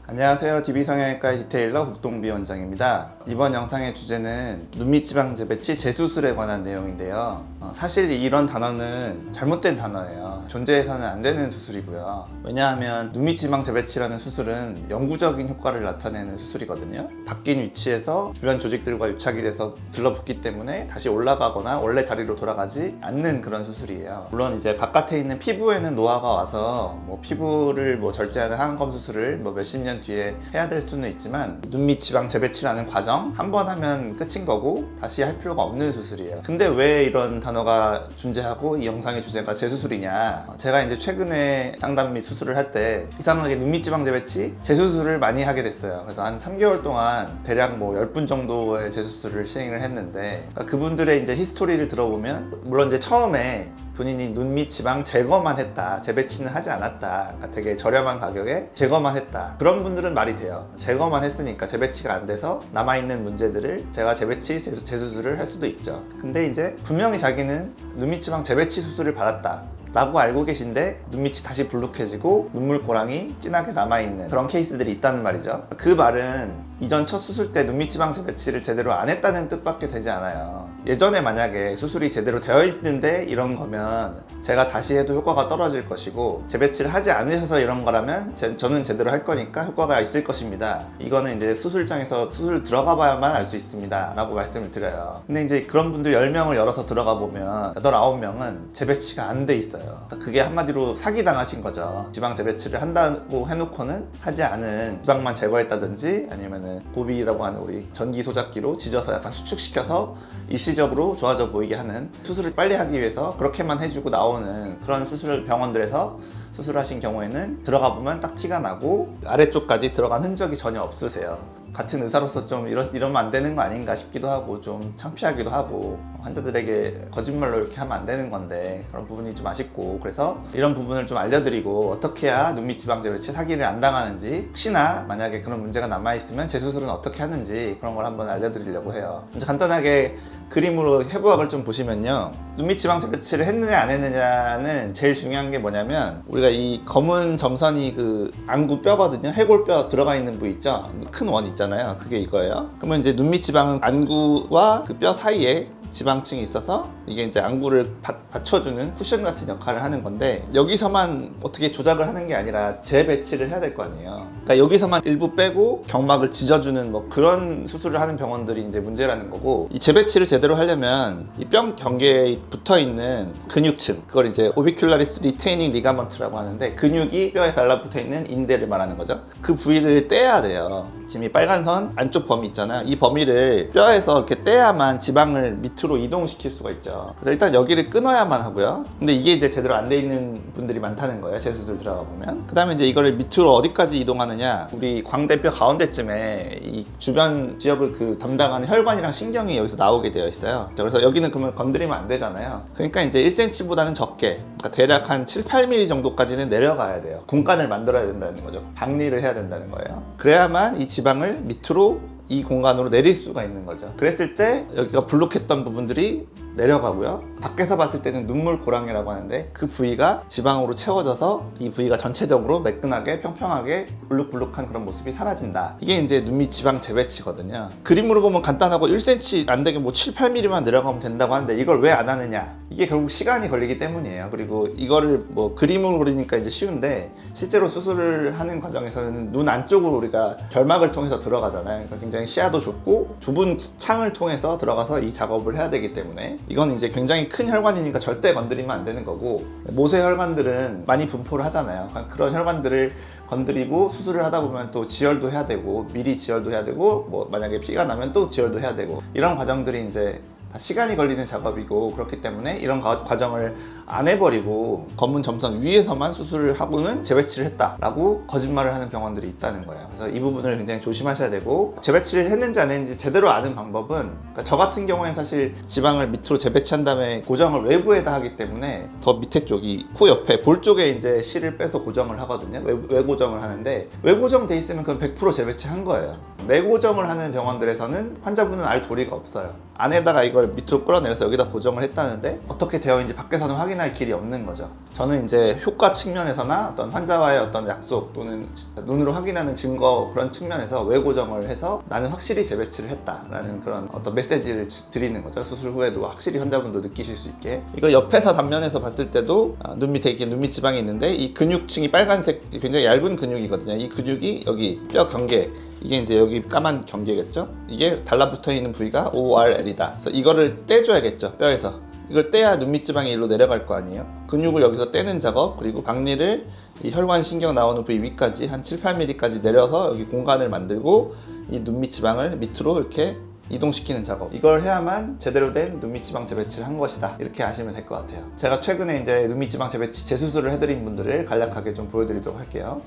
안녕하세요. DB성형외과 디테일러 국동비 원장입니다. 이번 영상의 주제는 눈밑지방 재배치 재수술에 관한 내용인데요. 사실 이런 단어는 잘못된 단어예요. 존재해서는 안 되는 수술이고요. 왜냐하면 눈밑지방 재배치라는 수술은 영구적인 효과를 나타내는 수술이거든요. 바뀐 위치에서 주변 조직들과 유착이 돼서 들러붙기 때문에 다시 올라가거나 원래 자리로 돌아가지 않는 그런 수술이에요. 물론 이제 바깥에 있는 피부에는 노화가 와서 피부를 절제하는 항암검 수술을 몇십 년 뒤에 해야 될 수는 있지만 눈밑지방 재배치라는 과정 한 번 하면 끝인 거고 다시 할 필요가 없는 수술이에요. 근데 왜 이런 단어가 존재하고 이 영상의 주제가 재수술이냐, 제가 이제 최근에 상담 및 수술을 할 때 이상하게 눈밑지방 재배치 재수술을 많이 하게 됐어요. 그래서 한 3개월 동안 대략 10분 정도의 재수술을 시행을 했는데, 그분들의 이제 히스토리를 들어보면 물론 이제 처음에 본인이 눈밑 지방 제거만 했다, 재배치는 하지 않았다, 그러니까 되게 저렴한 가격에 제거만 했다, 그런 분들은 말이 돼요. 제거만 했으니까 재배치가 안 돼서 남아있는 문제들을 제가 재배치 재수술을 할 수도 있죠. 근데 이제 분명히 자기는 눈밑 지방 재배치 수술을 받았다 라고 알고 계신데 눈밑이 다시 불룩해지고 눈물고랑이 진하게 남아있는 그런 케이스들이 있다는 말이죠. 그 말은 이전 첫 수술 때 눈밑지방 재배치를 제대로 안 했다는 뜻밖에 되지 않아요. 예전에 만약에 수술이 제대로 되어 있는데 이런 거면 제가 다시 해도 효과가 떨어질 것이고, 재배치를 하지 않으셔서 이런 거라면 저는 제대로 할 거니까 효과가 있을 것입니다. 이거는 이제 수술장에서 수술 들어가 봐야만 알 수 있습니다 라고 말씀을 드려요. 근데 이제 그런 분들 10명을 열어서 들어가 보면 8, 9명은 재배치가 안 돼 있어요. 그게 한마디로 사기당하신 거죠. 지방 재배치를 한다고 해놓고는 하지 않은 지방만 제거했다든지 아니면은 고비라고 하는 우리 전기 소작기로 지져서 약간 수축시켜서 일시적으로 좋아져 보이게 하는 수술을 빨리 하기 위해서 그렇게만 해주고 나오는 그런 수술 병원들에서 수술하신 경우에는 들어가 보면 딱 티가 나고 아래쪽까지 들어간 흔적이 전혀 없으세요. 같은 의사로서 좀 이러면 안 되는 거 아닌가 싶기도 하고 좀 창피하기도 하고, 환자들에게 거짓말로 이렇게 하면 안 되는 건데 그런 부분이 좀 아쉽고, 그래서 이런 부분을 좀 알려드리고 어떻게 해야 눈밑지방 재배치 사기를 안 당하는지, 혹시나 만약에 그런 문제가 남아있으면 재수술은 어떻게 하는지 그런 걸 한번 알려드리려고 해요. 먼저 간단하게 그림으로 해부학을 좀 보시면요, 눈밑지방 재배치를 했느냐 안 했느냐는 제일 중요한 게 뭐냐면, 우리가 이 검은 점선이 그 안구 뼈거든요. 해골뼈 들어가 있는 부위 있죠. 큰 원 있잖아요. 그게 이거예요. 그러면 이제 눈밑지방은 안구와 그 뼈 사이에 지방층이 있어서 이게 이제 안구를 받쳐주는 쿠션 같은 역할을 하는 건데, 여기서만 어떻게 조작을 하는 게 아니라 재배치를 해야 될 거 아니에요. 그러니까 여기서만 일부 빼고 경막을 지져주는 그런 수술을 하는 병원들이 이제 문제라는 거고, 이 재배치를 제대로 하려면 이 뼈 경계에 붙어 있는 근육층, 그걸 이제 오비큘라리스 리테이닝 리가먼트라고 하는데, 근육이 뼈에 달라붙어 있는 인대를 말하는 거죠. 그 부위를 떼야 돼요. 지금 이 빨간 선 안쪽 범위 있잖아요. 이 범위를 뼈에서 이렇게 떼야만 지방을 밑으로 이동시킬 수가 있죠. 그래서 일단 여기를 끊어야만 하고요. 근데 이게 이제 제대로 안 돼 있는 분들이 많다는 거예요. 재수술 들어가 보면. 그 다음에 이제 이거를 밑으로 어디까지 이동하느냐, 우리 광대뼈 가운데쯤에 이 주변 지역을 담당하는 혈관이랑 신경이 여기서 나오게 되어 있어요. 그래서 여기는 그러면 건드리면 안 되잖아요. 그러니까 이제 1cm보다는 적게, 그러니까 대략 한 7, 8mm 정도까지는 내려가야 돼요. 공간을 만들어야 된다는 거죠. 박리를 해야 된다는 거예요. 그래야만 이 지방을 밑으로 이 공간으로 내릴 수가 있는 거죠. 그랬을 때 여기가 불룩했던 부분들이 내려가고요. 밖에서 봤을 때는 눈물고랑이라고 하는데, 그 부위가 지방으로 채워져서 이 부위가 전체적으로 매끈하게 평평하게 불룩불룩한 그런 모습이 사라진다. 이게 이제 눈밑 지방 재배치거든요. 그림으로 보면 간단하고 1cm 안 되게 7, 8mm만 내려가면 된다고 하는데, 이걸 왜 안 하느냐, 이게 결국 시간이 걸리기 때문이에요. 그리고 이거를 그림으로 그리니까 이제 쉬운데, 실제로 수술을 하는 과정에서는 눈 안쪽으로 우리가 결막을 통해서 들어가잖아요. 그러니까 굉장히 시야도 좁고 좁은 창을 통해서 들어가서 이 작업을 해야 되기 때문에, 이건 이제 굉장히 큰 혈관이니까 절대 건드리면 안 되는 거고, 모세 혈관들은 많이 분포를 하잖아요. 그런 혈관들을 건드리고 수술을 하다 보면 또 지혈도 해야 되고, 미리 지혈도 해야 되고, 만약에 피가 나면 또 지혈도 해야 되고, 이런 과정들이 이제 다 시간이 걸리는 작업이고, 그렇기 때문에 이런 과정을 안 해버리고 검은 점선 위에서만 수술을 하고는 재배치를 했다라고 거짓말을 하는 병원들이 있다는 거예요. 그래서 이 부분을 굉장히 조심하셔야 되고, 재배치를 했는지 안 했는지 제대로 아는 방법은, 그러니까 저 같은 경우에는 사실 지방을 밑으로 재배치한 다음에 고정을 외부에다 하기 때문에 더 밑에 쪽이 코 옆에 볼 쪽에 이제 실을 빼서 고정을 하거든요. 외고정을 하는데, 외고정 돼 있으면 그건 100% 재배치한 거예요. 내고정을 하는 병원들에서는 환자분은 알 도리가 없어요. 안에다가 이걸 밑으로 끌어내려서 여기다 고정을 했다는데 어떻게 되어 있는지 밖에서는 확인할 길이 없는 거죠. 저는 이제 효과 측면에서나 어떤 환자와의 어떤 약속 또는 눈으로 확인하는 증거 그런 측면에서 외고정을 해서 나는 확실히 재배치를 했다라는 그런 어떤 메시지를 드리는 거죠. 수술 후에도 확실히 환자분도 느끼실 수 있게. 이거 옆에서 단면에서 봤을 때도 눈 밑에 이렇게 눈밑 지방이 있는데 이 근육층이 빨간색 굉장히 얇은 근육이거든요. 이 근육이 여기 뼈 경계, 이게 이제 여기 까만 경계겠죠. 이게 달라붙어 있는 부위가 ORL이다. 그래서 이거를 떼줘야겠죠, 뼈에서. 이걸 떼야 눈밑 지방이 일로 내려갈 거 아니에요. 근육을 여기서 떼는 작업, 그리고 박리를 이 혈관 신경 나오는 부위 위까지 한 7, 8mm까지 내려서 여기 공간을 만들고 이 눈밑 지방을 밑으로 이렇게 이동시키는 작업, 이걸 해야만 제대로 된 눈밑 지방 재배치를 한 것이다, 이렇게 아시면 될 것 같아요. 제가 최근에 이제 눈밑 지방 재배치 재수술을 해드린 분들을 간략하게 좀 보여드리도록 할게요.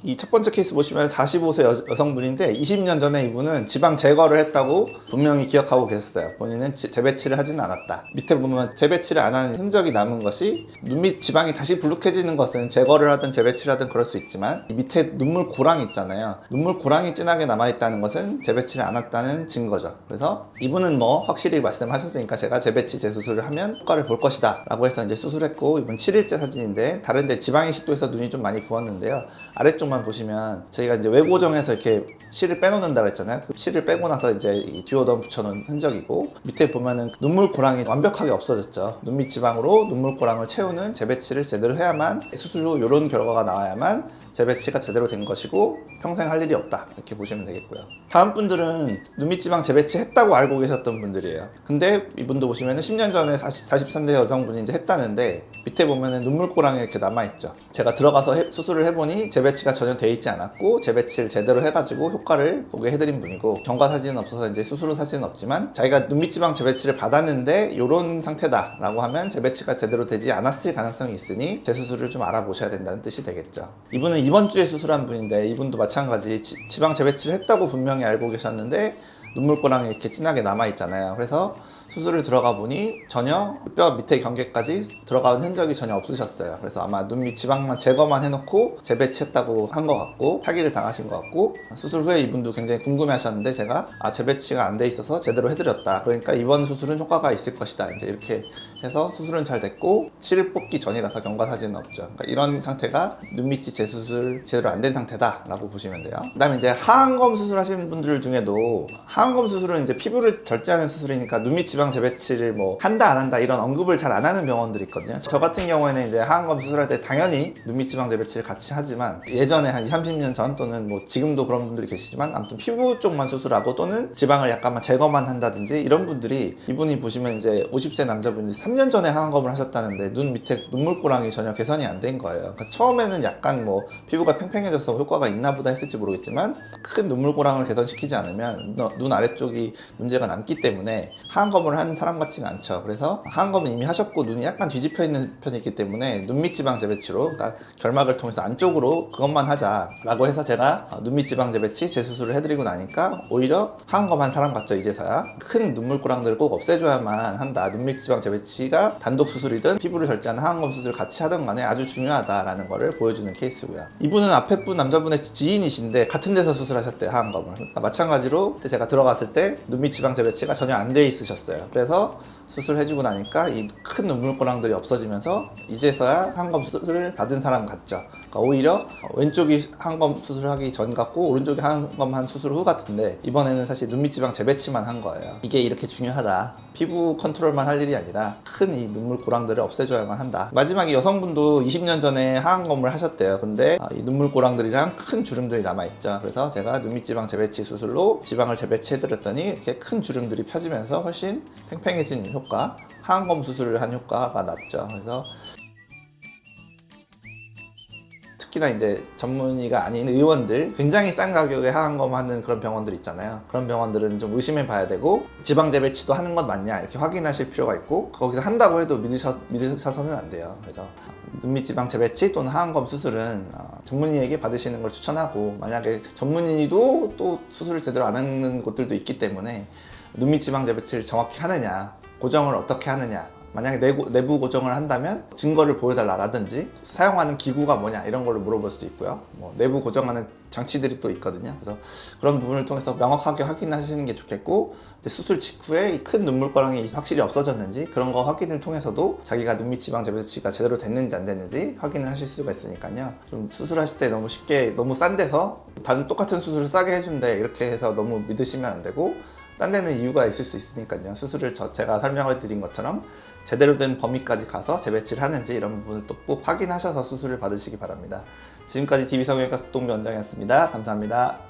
이 첫 번째 케이스 보시면 45세 여성분인데 20년 전에 이분은 지방 제거를 했다고 분명히 기억하고 계셨어요. 본인은 재배치를 하지는 않았다. 밑에 보면 재배치를 안 하는 흔적이 남은 것이, 눈밑 지방이 다시 불룩해지는 것은 제거를 하든 재배치를 하든 그럴 수 있지만 이 밑에 눈물 고랑 있잖아요. 눈물 고랑이 진하게 남아있다는 것은 재배치를 안 했다는 증거죠. 그래서 이분은 뭐 확실히 말씀하셨으니까 제가 재배치 재수술을 하면 효과를 볼 것이다 라고 해서 이제 수술했고, 이분 7일째 사진인데 다른데 지방 이식도에서 눈이 좀 많이 부었는데요. 아래쪽만 보시면 저희가 이제 외고정에서 이렇게 실을 빼놓는다고 했잖아요. 그 실을 빼고 나서 이제 이 듀오덤 붙여놓은 흔적이고, 밑에 보면은 눈물 고랑이 완벽하게 없어졌죠. 눈밑 지방으로 눈물 고랑을 채우는 재배치를 제대로 해야만, 수술 후 이런 결과가 나와야만 재배치가 제대로 된 것이고 평생 할 일이 없다, 이렇게 보시면 되겠고요. 다음 분들은 눈밑 지방 재배치 했다고 알고 계셨던 분들이에요. 근데 이분도 보시면은 10년 전에 43대 여성분이 이제 했다는데 밑에 보면은 눈물고랑이 이렇게 남아있죠. 제가 들어가서 수술을 해보니 재배치가 전혀 돼 있지 않았고 재배치를 제대로 해가지고 효과를 보게 해드린 분이고, 경과 사진은 없어서 이제 수술 후 사진은 없지만 자기가 눈밑 지방 재배치를 받았는데 이런 상태다 라고 하면 재배치가 제대로 되지 않았을 가능성이 있으니 재수술을 좀 알아보셔야 된다는 뜻이 되겠죠. 이분은 이번 주에 수술한 분인데 이분도 마찬가지 지방 재배치를 했다고 분명히 알고 계셨는데 눈물고랑이 이렇게 진하게 남아있잖아요. 그래서 수술을 들어가 보니 전혀 뼈 밑에 경계까지 들어가는 흔적이 전혀 없으셨어요. 그래서 아마 눈밑 지방만 제거만 해놓고 재배치했다고 한 것 같고 사기를 당하신 것 같고, 수술 후에 이분도 굉장히 궁금해 하셨는데 제가 재배치가 안 돼 있어서 제대로 해드렸다, 그러니까 이번 수술은 효과가 있을 것이다, 이제 이렇게 해서 수술은 잘 됐고 실 뽑기 전이라서 경과 사진은 없죠. 그러니까 이런 상태가 눈밑이 재수술 제대로 안 된 상태다 라고 보시면 돼요. 그 다음에 이제 하안검 수술하시는 분들 중에도, 하안검 수술은 이제 피부를 절제하는 수술이니까 눈밑 지방 재배치를 뭐 한다 안 한다 이런 언급을 잘 안 하는 병원들이 있거든요. 저 같은 경우에는 이제 하안검 수술할 때 당연히 눈밑 지방 재배치를 같이 하지만, 예전에 한 30년 전 또는 뭐 지금도 그런 분들이 계시지만 아무튼 피부 쪽만 수술하고 또는 지방을 약간만 제거만 한다든지 이런 분들이, 이분이 보시면 이제 50세 남자분이 3년 전에 하안검을 하셨다는데 눈 밑에 눈물고랑이 전혀 개선이 안 된 거예요. 그래서 처음에는 약간 뭐 피부가 팽팽해져서 효과가 있나 보다 했을지 모르겠지만 큰 눈물고랑을 개선시키지 않으면 눈 아래쪽이 문제가 남기 때문에 하안검을 한 사람 같지가 않죠. 그래서 하안검은 이미 하셨고 눈이 약간 뒤집혀 있는 편이 있기 때문에 눈밑 지방 재배치로, 그러니까 결막을 통해서 안쪽으로 그것만 하자라고 해서 제가 눈밑 지방 재배치 재수술을 해드리고 나니까 오히려 하안검 한 사람 같죠. 이제서야 큰 눈물고랑들을 꼭 없애줘야만 한다, 눈밑 지방 재배치가 단독 수술이든 피부를 절제하는 하안검 수술을 같이 하든 간에 아주 중요하다라는 거를 보여주는 케이스고요. 이분은 앞에 분 남자분의 지인이신데 같은 데서 수술하셨대요, 하안검을. 그러니까 마찬가지로 그때 제가 들어갔을 때 눈밑 지방 재배치가 전혀 안 돼 있으셨어요. 그래서 수술해주고 나니까 이 큰 눈물고랑들이 없어지면서 이제서야 하안검 수술을 받은 사람 같죠. 그러니까 오히려 왼쪽이 하안검 수술하기 전 같고 오른쪽이 하안검 한 수술 후 같은데, 이번에는 사실 눈밑 지방 재배치만 한 거예요. 이게 이렇게 중요하다, 피부 컨트롤만 할 일이 아니라 큰 이 눈물고랑들을 없애줘야만 한다. 마지막에 여성분도 20년 전에 하안검을 하셨대요. 근데 이 눈물고랑들이랑 큰 주름들이 남아있죠. 그래서 제가 눈밑 지방 재배치 수술로 지방을 재배치해드렸더니 이렇게 큰 주름들이 펴지면서 훨씬 팽팽해진 효과, 하안검 수술을 한 효과가 났죠. 그래서 특히나 이제 전문의가 아닌 의원들, 굉장히 싼 가격에 하안검 하는 그런 병원들 있잖아요. 그런 병원들은 좀 의심해 봐야 되고, 지방 재배치도 하는 것 맞냐 이렇게 확인하실 필요가 있고, 거기서 한다고 해도 믿으셔서는 안 돼요. 그래서 눈밑 지방 재배치 또는 하안검 수술은 전문의에게 받으시는 걸 추천하고, 만약에 전문의도 또 수술을 제대로 안 하는 곳들도 있기 때문에 눈밑 지방 재배치를 정확히 하느냐, 고정을 어떻게 하느냐, 만약에 내부 고정을 한다면 증거를 보여달라라든지 사용하는 기구가 뭐냐 이런 걸로 물어볼 수도 있고요. 뭐 내부 고정하는 장치들이 또 있거든요. 그래서 그런 부분을 통해서 명확하게 확인하시는 게 좋겠고, 이제 수술 직후에 이 큰 눈물거랑이 확실히 없어졌는지 그런 거 확인을 통해서도 자기가 눈밑 지방 재배치가 제대로 됐는지 안 됐는지 확인을 하실 수가 있으니까요. 좀 수술하실 때 너무 쉽게 너무 싼 데서 다른 똑같은 수술을 싸게 해준대 이렇게 해서 너무 믿으시면 안 되고, 싼 데는 이유가 있을 수 있으니까요. 수술을 제가 설명을 드린 것처럼 제대로 된 범위까지 가서 재배치를 하는지 이런 부분을 또 꼭 확인하셔서 수술을 받으시기 바랍니다. 지금까지 DB성형외과 극동비 원장이었습니다. 감사합니다.